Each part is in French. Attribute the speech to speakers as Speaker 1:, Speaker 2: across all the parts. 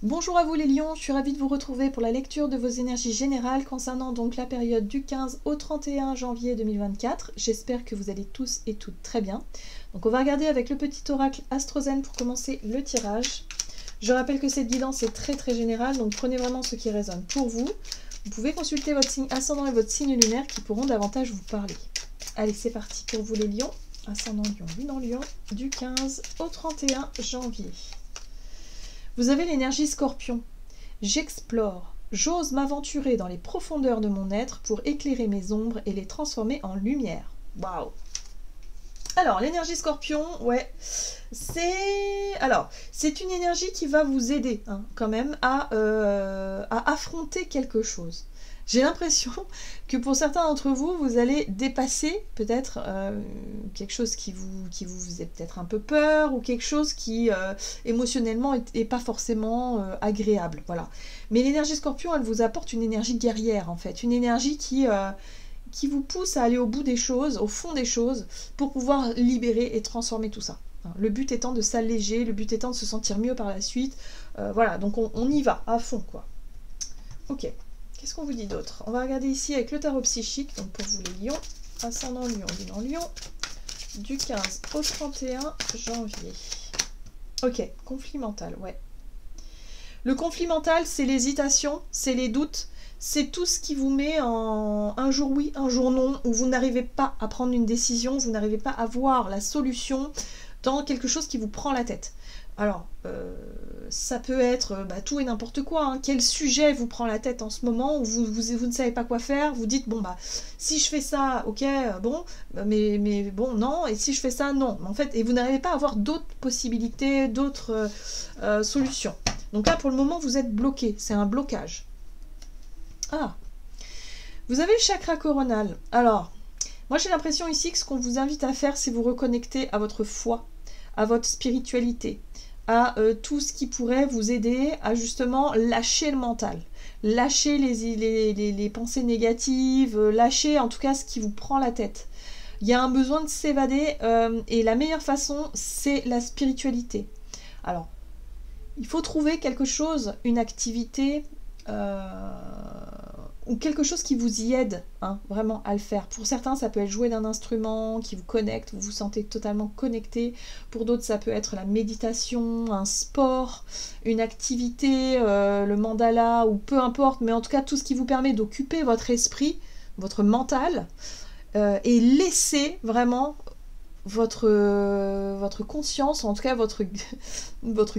Speaker 1: Bonjour à vous les lions, je suis ravie de vous retrouver pour la lecture de vos énergies générales concernant donc la période du 15 au 31 janvier 2024. J'espère que vous allez tous et toutes très bien. Donc on va regarder avec le petit oracle Astrozen pour commencer le tirage. Je rappelle que cette guidance est très générale, donc prenez vraiment ce qui résonne pour vous. Vous pouvez consulter votre signe ascendant et votre signe lunaire qui pourront davantage vous parler. Allez, c'est parti pour vous les lions. Ascendant lion, lune en lion, du 15 au 31 janvier. Vous avez l'énergie scorpion. J'explore, j'ose m'aventurer dans les profondeurs de mon être pour éclairer mes ombres et les transformer en lumière. Waouh! Alors, l'énergie scorpion, ouais, c'est une énergie qui va vous aider quand même à affronter quelque chose. J'ai l'impression que pour certains d'entre vous, vous allez dépasser peut-être quelque chose qui vous faisait peut-être un peu peur ou quelque chose qui émotionnellement est pas forcément agréable. Voilà. Mais l'énergie scorpion, elle vous apporte une énergie guerrière en fait, une énergie qui vous pousse à aller au bout des choses, au fond des choses, pour pouvoir libérer et transformer tout ça. Le but étant de s'alléger, le but étant de se sentir mieux par la suite. Voilà, donc on y va à fond quoi. Ok. Qu'est-ce qu'on vous dit d'autre? On va regarder ici avec le tarot psychique, donc pour vous les lions, ascendant lion, lune en lion, du 15 au 31 janvier. Ok, conflit mental, ouais. Le conflit mental, c'est l'hésitation, c'est les doutes, c'est tout ce qui vous met en un jour oui, un jour non, où vous n'arrivez pas à prendre une décision, vous n'arrivez pas à voir la solution dans quelque chose qui vous prend la tête. Alors, ça peut être tout et n'importe quoi. Hein. Quel sujet vous prend la tête en ce moment où vous ne savez pas quoi faire? Vous dites, bon, si je fais ça, ok, bon, mais bon, non. Et si je fais ça, non. En fait, et vous n'arrivez pas à avoir d'autres possibilités, d'autres solutions. Donc là, pour le moment, vous êtes bloqué. C'est un blocage. Ah, vous avez le chakra coronal. Alors, moi, j'ai l'impression ici que ce qu'on vous invite à faire, c'est vous reconnecter à votre foi, à votre spiritualité, à tout ce qui pourrait vous aider à justement lâcher le mental, lâcher les pensées négatives, lâcher en tout cas ce qui vous prend la tête. Il y a un besoin de s'évader et la meilleure façon, c'est la spiritualité. Alors, il faut trouver quelque chose, une activité ou quelque chose qui vous y aide vraiment à le faire. Pour certains, ça peut être jouer d'un instrument qui vous connecte, vous vous sentez totalement connecté. Pour d'autres, ça peut être la méditation, un sport, une activité, le mandala, ou peu importe, mais en tout cas, tout ce qui vous permet d'occuper votre esprit, votre mental, et laisser vraiment votre conscience, en tout cas votre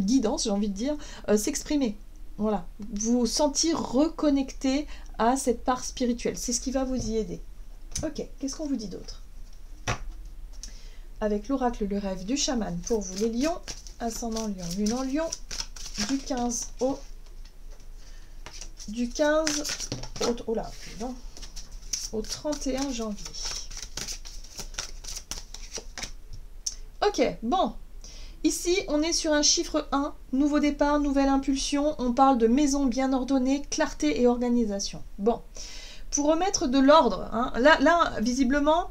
Speaker 1: guidance, j'ai envie de dire, s'exprimer. Voilà, vous sentir reconnecté à cette part spirituelle. C'est ce qui va vous y aider. Ok, qu'est-ce qu'on vous dit d'autre? Avec l'oracle Le Rêve du Chaman pour vous les lions, ascendant lion, lune en lion, du 15 au 31 janvier. Ok, bon. Ici, on est sur un chiffre 1, nouveau départ, nouvelle impulsion, on parle de maison bien ordonnée, clarté et organisation. Bon, pour remettre de l'ordre, là, visiblement,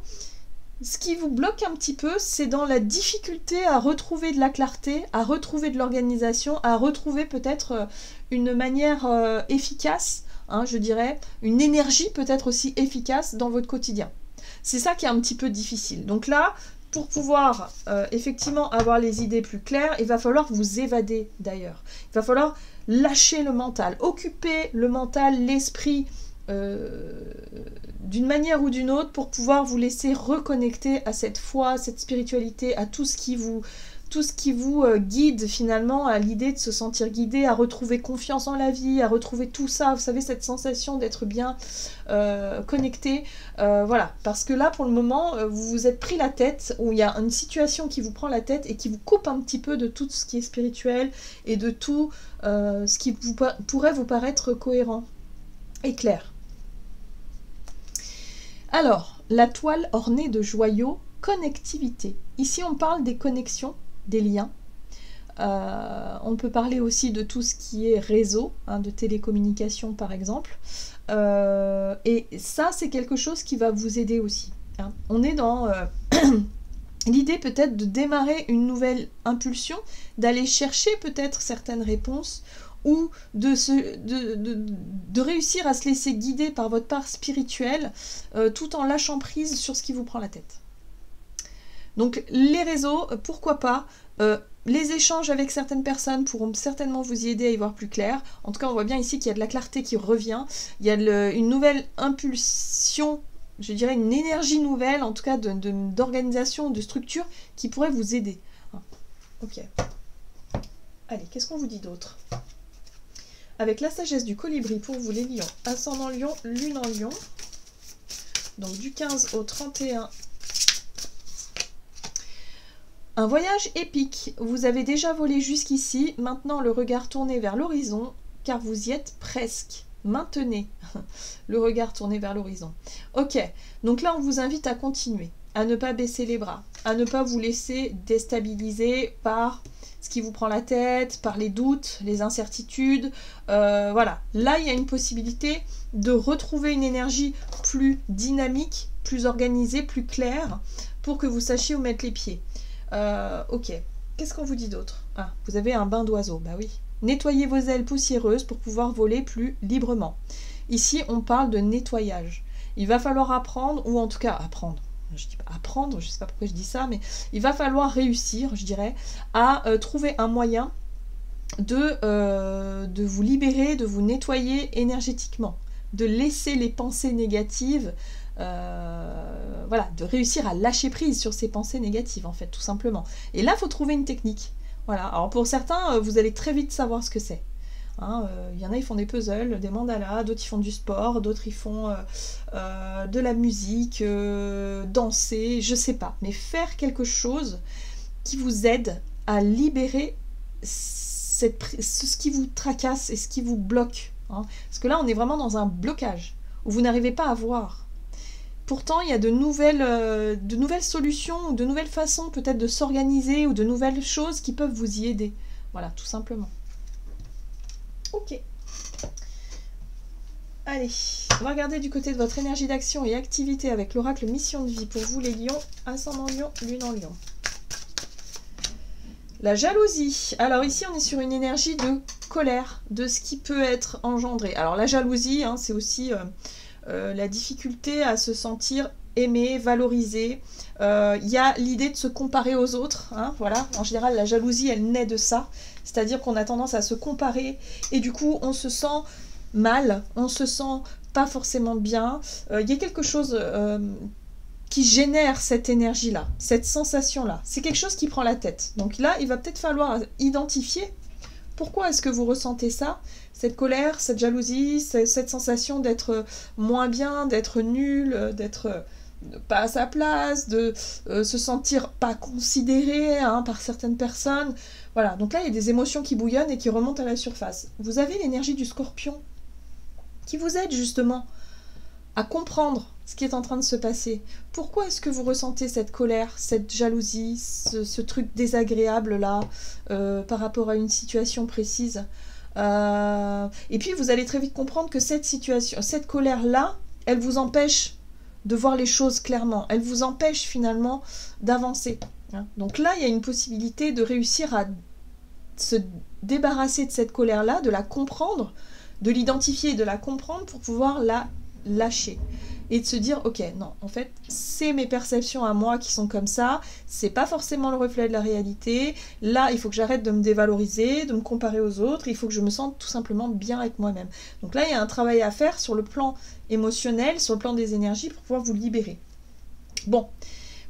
Speaker 1: ce qui vous bloque un petit peu, c'est dans la difficulté à retrouver de la clarté, à retrouver de l'organisation, à retrouver peut-être une manière efficace, je dirais, une énergie peut-être aussi efficace dans votre quotidien. C'est ça qui est un petit peu difficile. Donc là, pour pouvoir effectivement avoir les idées plus claires, il va falloir vous évader d'ailleurs. Il va falloir lâcher le mental, occuper le mental, l'esprit d'une manière ou d'une autre pour pouvoir vous laisser reconnecter à cette foi, à cette spiritualité, à tout ce qui vous guide finalement, à l'idée de se sentir guidé, à retrouver confiance en la vie, à retrouver tout ça, vous savez, cette sensation d'être bien connecté, voilà, parce que là pour le moment vous vous êtes pris la tête, où il y a une situation qui vous prend la tête et qui vous coupe un petit peu de tout ce qui est spirituel et de tout ce qui pourrait vous paraître cohérent et clair. Alors, la toile ornée de joyaux, connectivité. Ici on parle des connexions, des liens. On peut parler aussi de tout ce qui est réseau, de télécommunication par exemple. Et ça, c'est quelque chose qui va vous aider aussi. On est dans l'idée peut-être de démarrer une nouvelle impulsion, d'aller chercher peut-être certaines réponses ou de réussir à se laisser guider par votre part spirituelle tout en lâchant prise sur ce qui vous prend la tête. Donc les réseaux, pourquoi pas, les échanges avec certaines personnes pourront certainement vous y aider à y voir plus clair. En tout cas, on voit bien ici qu'il y a de la clarté qui revient, il y a une nouvelle impulsion, je dirais une énergie nouvelle, en tout cas d'organisation, de structure, qui pourrait vous aider. Ok. Allez, qu'est-ce qu'on vous dit d'autre? Avec la sagesse du colibri pour vous les lions, ascendant lion, lune en lion, donc du 15 au 31. Un voyage épique, vous avez déjà volé jusqu'ici, maintenant le regard tourné vers l'horizon, car vous y êtes presque. Maintenez le regard tourné vers l'horizon. Ok, donc là on vous invite à continuer, à ne pas baisser les bras, à ne pas vous laisser déstabiliser par ce qui vous prend la tête, par les doutes, les incertitudes. Voilà, là il y a une possibilité de retrouver une énergie plus dynamique, plus organisée, plus claire, pour que vous sachiez où mettre les pieds. Ok, qu'est-ce qu'on vous dit d'autre? Ah, vous avez un bain d'oiseau, bah oui. Nettoyez vos ailes poussiéreuses pour pouvoir voler plus librement. Ici, on parle de nettoyage. Il va falloir apprendre, ou en tout cas apprendre. Je dis pas apprendre, je sais pas pourquoi je dis ça, mais il va falloir réussir, je dirais, à trouver un moyen de vous libérer, de vous nettoyer énergétiquement, de laisser les pensées négatives, voilà, de réussir à lâcher prise sur ces pensées négatives, en fait, tout simplement. Et là, il faut trouver une technique. Voilà. Alors pour certains, vous allez très vite savoir ce que c'est. Y en a, ils font des puzzles, des mandalas, d'autres ils font du sport, d'autres ils font de la musique, danser, je sais pas. Mais faire quelque chose qui vous aide à libérer ce qui vous tracasse et ce qui vous bloque. Parce que là, on est vraiment dans un blocage où vous n'arrivez pas à voir. Pourtant, il y a de nouvelles solutions, de nouvelles façons peut-être de s'organiser ou de nouvelles choses qui peuvent vous y aider. Voilà, tout simplement. Ok. Allez, on va regarder du côté de votre énergie d'action et activité avec l'oracle mission de vie pour vous les lions, ascendant lion, lune en lion. La jalousie. Alors ici, on est sur une énergie de colère, de ce qui peut être engendré. Alors la jalousie, c'est aussi la difficulté à se sentir aimé, valorisé. Il y a l'idée de se comparer aux autres. Voilà. En général, la jalousie, elle naît de ça. C'est-à-dire qu'on a tendance à se comparer et du coup, on se sent mal, on se sent pas forcément bien. Il y a quelque chose qui génère cette énergie-là, cette sensation-là. C'est quelque chose qui prend la tête. Donc là, il va peut-être falloir identifier pourquoi est-ce que vous ressentez ça, cette colère, cette jalousie, cette sensation d'être moins bien, d'être nul, d'être pas à sa place, de se sentir pas considéré par certaines personnes. Voilà, donc là, il y a des émotions qui bouillonnent et qui remontent à la surface. Vous avez l'énergie du scorpion qui vous aide justement à comprendre ce qui est en train de se passer. Pourquoi est-ce que vous ressentez cette colère, cette jalousie, ce truc désagréable là, par rapport à une situation précise. Et puis vous allez très vite comprendre que cette situation, cette colère là, elle vous empêche de voir les choses clairement. Elle vous empêche finalement d'avancer. Donc là, il y a une possibilité de réussir à se débarrasser de cette colère là, de la comprendre, de l'identifier et de la comprendre pour pouvoir la lâcher. Et de se dire, ok, non, en fait, c'est mes perceptions à moi qui sont comme ça, c'est pas forcément le reflet de la réalité, là, il faut que j'arrête de me dévaloriser, de me comparer aux autres, il faut que je me sente tout simplement bien avec moi-même. Donc là, il y a un travail à faire sur le plan émotionnel, sur le plan des énergies, pour pouvoir vous libérer. Bon,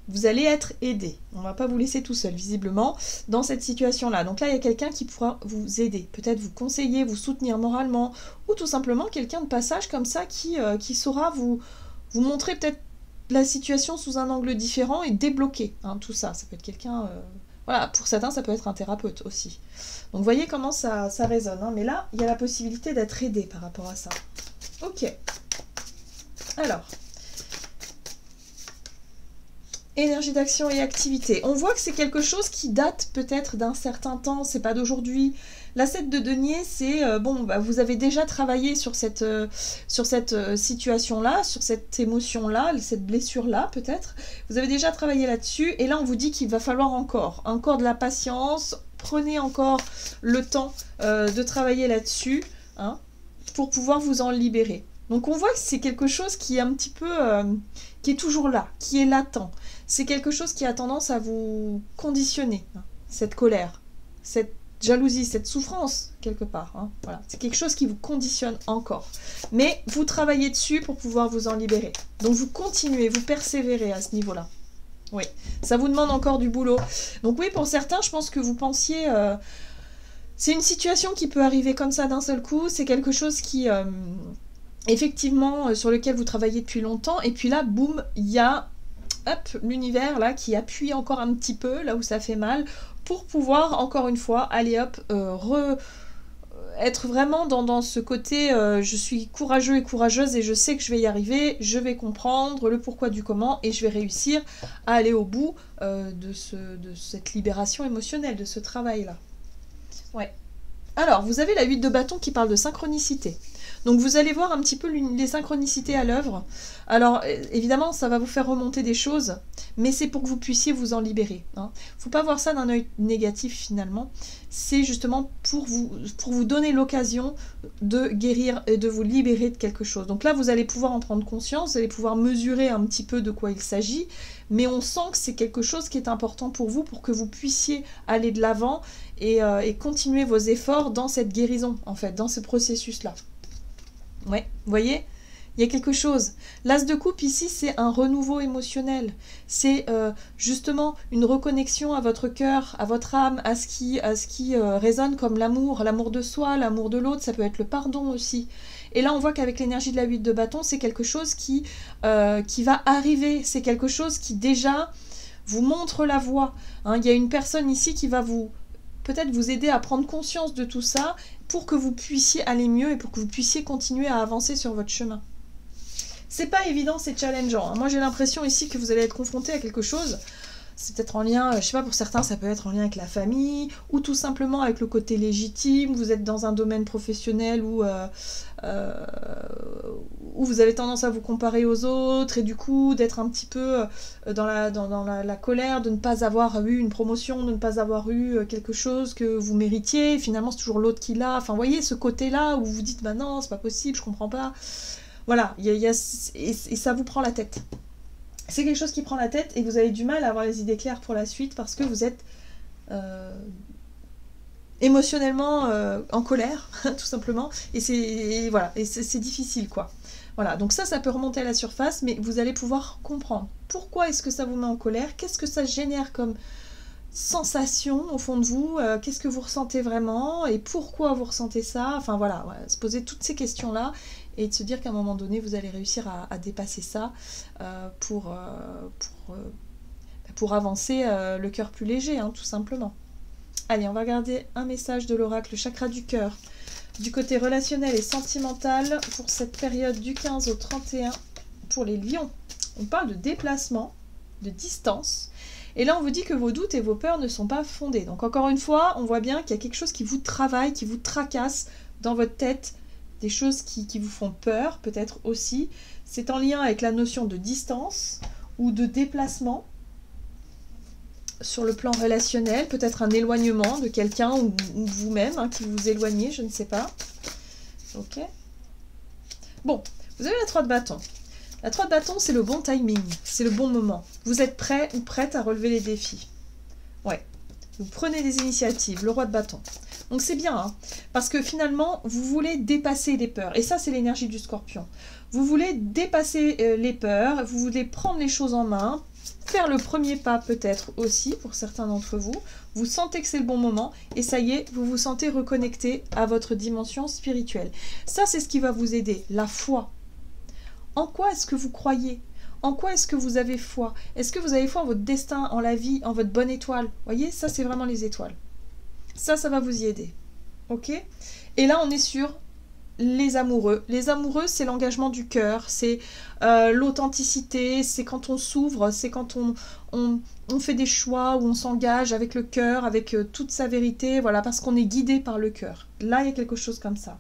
Speaker 1: vous allez être aidé, on va pas vous laisser tout seul, visiblement, dans cette situation-là. Donc là, il y a quelqu'un qui pourra vous aider, peut-être vous conseiller, vous soutenir moralement, ou tout simplement quelqu'un de passage comme ça qui saura vous montrer peut-être la situation sous un angle différent et débloquer tout ça. Ça peut être quelqu'un... Voilà, pour certains, ça peut être un thérapeute aussi. Donc, vous voyez comment ça résonne. Mais là, il y a la possibilité d'être aidé par rapport à ça. Ok. Alors. Énergie d'action et activité. On voit que c'est quelque chose qui date peut-être d'un certain temps, c'est pas d'aujourd'hui. La 7 de denier, c'est vous avez déjà travaillé sur cette situation-là, sur cette émotion-là, cette blessure-là peut-être. Vous avez déjà travaillé là-dessus et là on vous dit qu'il va falloir encore de la patience, prenez encore le temps de travailler là-dessus, hein, pour pouvoir vous en libérer. Donc on voit que c'est quelque chose qui est un petit peu, qui est toujours là, qui est latent. C'est quelque chose qui a tendance à vous conditionner, hein, cette colère, cette jalousie, cette souffrance, quelque part. Hein, voilà. C'est quelque chose qui vous conditionne encore. Mais vous travaillez dessus pour pouvoir vous en libérer. Donc vous continuez, vous persévérez à ce niveau-là. Oui, ça vous demande encore du boulot. Donc oui, pour certains, je pense que vous pensiez... c'est une situation qui peut arriver comme ça d'un seul coup. C'est quelque chose qui... effectivement, sur lequel vous travaillez depuis longtemps. Et puis là, boum, il y a... hop, l'univers là qui appuie encore un petit peu, là où ça fait mal, pour pouvoir, encore une fois, aller hop, être vraiment dans ce côté je suis courageux et courageuse et je sais que je vais y arriver, je vais comprendre le pourquoi du comment et je vais réussir à aller au bout de cette libération émotionnelle, de ce travail-là. Ouais. Alors, vous avez la 8 de bâton qui parle de synchronicité. Donc vous allez voir un petit peu les synchronicités à l'œuvre. Alors évidemment ça va vous faire remonter des choses, mais c'est pour que vous puissiez vous en libérer. Hein. Faut pas voir ça d'un œil négatif finalement. C'est justement pour vous donner l'occasion de guérir et de vous libérer de quelque chose. Donc là vous allez pouvoir en prendre conscience, vous allez pouvoir mesurer un petit peu de quoi il s'agit, mais on sent que c'est quelque chose qui est important pour vous, pour que vous puissiez aller de l'avant et continuer vos efforts dans cette guérison, en fait, dans ce processus-là. Ouais, vous voyez, il y a quelque chose. L'as de coupe ici, c'est un renouveau émotionnel. C'est justement une reconnexion à votre cœur, à votre âme, à ce qui résonne comme l'amour, l'amour de soi, l'amour de l'autre. Ça peut être le pardon aussi. Et là, on voit qu'avec l'énergie de la 8 de bâton, c'est quelque chose qui va arriver. C'est quelque chose qui déjà vous montre la voie. Hein, il y a une personne ici qui va peut-être vous aider à prendre conscience de tout ça pour que vous puissiez aller mieux et pour que vous puissiez continuer à avancer sur votre chemin. C'est pas évident, c'est challengeant. Moi, j'ai l'impression ici que vous allez être confronté à quelque chose. C'est peut-être en lien, je sais pas, pour certains, ça peut être en lien avec la famille ou tout simplement avec le côté légitime. Vous êtes dans un domaine professionnel où vous avez tendance à vous comparer aux autres et du coup d'être un petit peu dans la colère de ne pas avoir eu une promotion, de ne pas avoir eu quelque chose que vous méritiez. Finalement, c'est toujours l'autre qui l'a. Enfin, vous voyez ce côté-là où vous dites, bah non, c'est pas possible, je comprends pas. Voilà, et ça vous prend la tête. C'est quelque chose qui prend la tête et vous avez du mal à avoir les idées claires pour la suite parce que vous êtes émotionnellement en colère, tout simplement. Et c'est difficile, quoi. Voilà, donc ça peut remonter à la surface, mais vous allez pouvoir comprendre pourquoi est-ce que ça vous met en colère, qu'est-ce que ça génère comme sensation au fond de vous, qu'est-ce que vous ressentez vraiment et pourquoi vous ressentez ça. Enfin voilà, se poser toutes ces questions-là et de se dire qu'à un moment donné, vous allez réussir à dépasser ça pour avancer le cœur plus léger, hein, tout simplement. Allez, on va regarder un message de l'oracle chakra du cœur, du côté relationnel et sentimental pour cette période du 15 au 31 pour les lions. On parle de déplacement, de distance. Et là, on vous dit que vos doutes et vos peurs ne sont pas fondés. Donc encore une fois, on voit bien qu'il y a quelque chose qui vous travaille, qui vous tracasse dans votre tête, des choses qui vous font peur, peut-être aussi. C'est en lien avec la notion de distance ou de déplacement sur le plan relationnel, peut-être un éloignement de quelqu'un ou vous-même, hein, qui vous éloignez, je ne sais pas. Ok. Bon, vous avez la 3 de bâton. La 3 de bâton, c'est le bon timing, c'est le bon moment. Vous êtes prêt ou prête à relever les défis. Ouais, vous prenez des initiatives, le roi de bâton. Donc c'est bien, hein, parce que finalement, vous voulez dépasser les peurs. Et ça, c'est l'énergie du scorpion. Vous voulez dépasser les peurs, vous voulez prendre les choses en main, faire le premier pas peut-être aussi pour certains d'entre vous. Vous sentez que c'est le bon moment et ça y est, vous vous sentez reconnecté à votre dimension spirituelle. Ça, c'est ce qui va vous aider, la foi. En quoi est-ce que vous croyez? En quoi est-ce que vous avez foi? Est-ce que vous avez foi en votre destin, en la vie, en votre bonne étoile? Vous voyez, ça c'est vraiment les étoiles. Ça va vous y aider. Ok? Et là, on est sur les amoureux. Les amoureux, c'est l'engagement du cœur, c'est l'authenticité, c'est quand on s'ouvre, c'est quand on fait des choix, où on s'engage avec le cœur, avec toute sa vérité, voilà, parce qu'on est guidé par le cœur. Là, il y a quelque chose comme ça.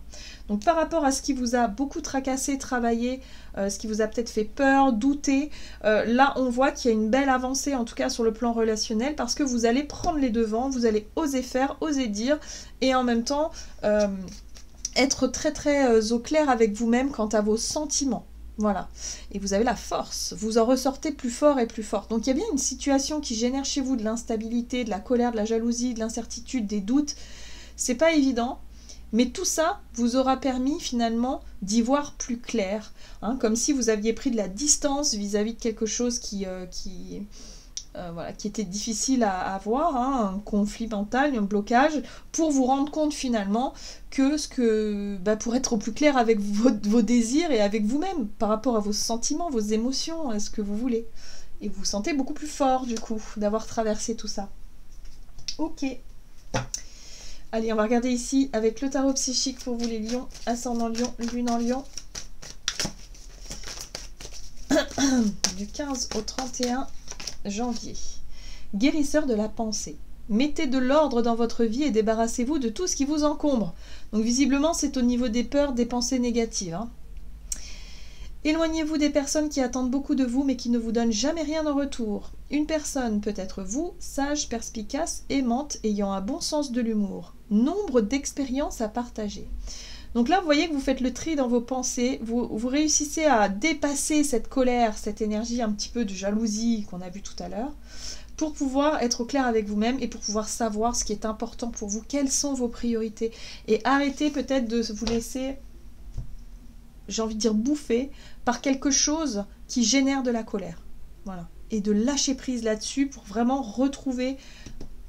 Speaker 1: Donc par rapport à ce qui vous a beaucoup tracassé, travaillé, ce qui vous a peut-être fait peur, douter, là on voit qu'il y a une belle avancée, en tout cas sur le plan relationnel, parce que vous allez prendre les devants, vous allez oser faire, oser dire, et en même temps être très très au clair avec vous-même quant à vos sentiments. Voilà. Et vous avez la force. Vous en ressortez plus fort et plus fort. Donc il y a bien une situation qui génère chez vous de l'instabilité, de la colère, de la jalousie, de l'incertitude, des doutes. C'est pas évident. Mais tout ça vous aura permis finalement d'y voir plus clair. Hein, comme si vous aviez pris de la distance vis-à-vis de quelque chose qui était difficile à voir, hein, un conflit mental, un blocage, pour vous rendre compte finalement pour être au plus clair avec vos désirs et avec vous-même, par rapport à vos sentiments, vos émotions, à ce que vous voulez. Et vous vous sentez beaucoup plus fort du coup, d'avoir traversé tout ça. Ok. Allez, on va regarder ici avec le tarot psychique pour vous les lions, ascendant lion, lune en lion. Du 15 au 31 janvier. Guérisseur de la pensée. Mettez de l'ordre dans votre vie et débarrassez-vous de tout ce qui vous encombre. Donc visiblement, c'est au niveau des peurs, des pensées négatives. Hein. Éloignez-vous des personnes qui attendent beaucoup de vous mais qui ne vous donnent jamais rien en retour. Une personne peut être vous, sage, perspicace, aimante, ayant un bon sens de l'humour. Nombre d'expériences à partager. Donc là, vous voyez que vous faites le tri dans vos pensées, vous réussissez à dépasser cette colère, cette énergie un petit peu de jalousie qu'on a vu tout à l'heure, pour pouvoir être au clair avec vous-même et pour pouvoir savoir ce qui est important pour vous, quelles sont vos priorités, et arrêter peut-être de vous laisser, j'ai envie de dire, bouffer par quelque chose qui génère de la colère. Voilà. Et de lâcher prise là-dessus pour vraiment retrouver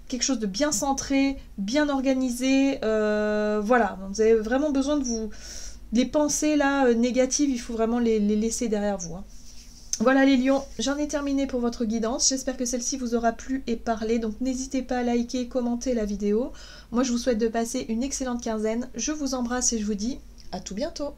Speaker 1: quelque chose de bien centré, bien organisé. Voilà, vous avez vraiment besoin de vous... Les pensées là négatives, il faut vraiment les laisser derrière vous. Hein. Voilà les lions, j'en ai terminé pour votre guidance. J'espère que celle-ci vous aura plu et parlé. Donc n'hésitez pas à liker, commenter la vidéo. Moi je vous souhaite de passer une excellente quinzaine. Je vous embrasse et je vous dis à tout bientôt.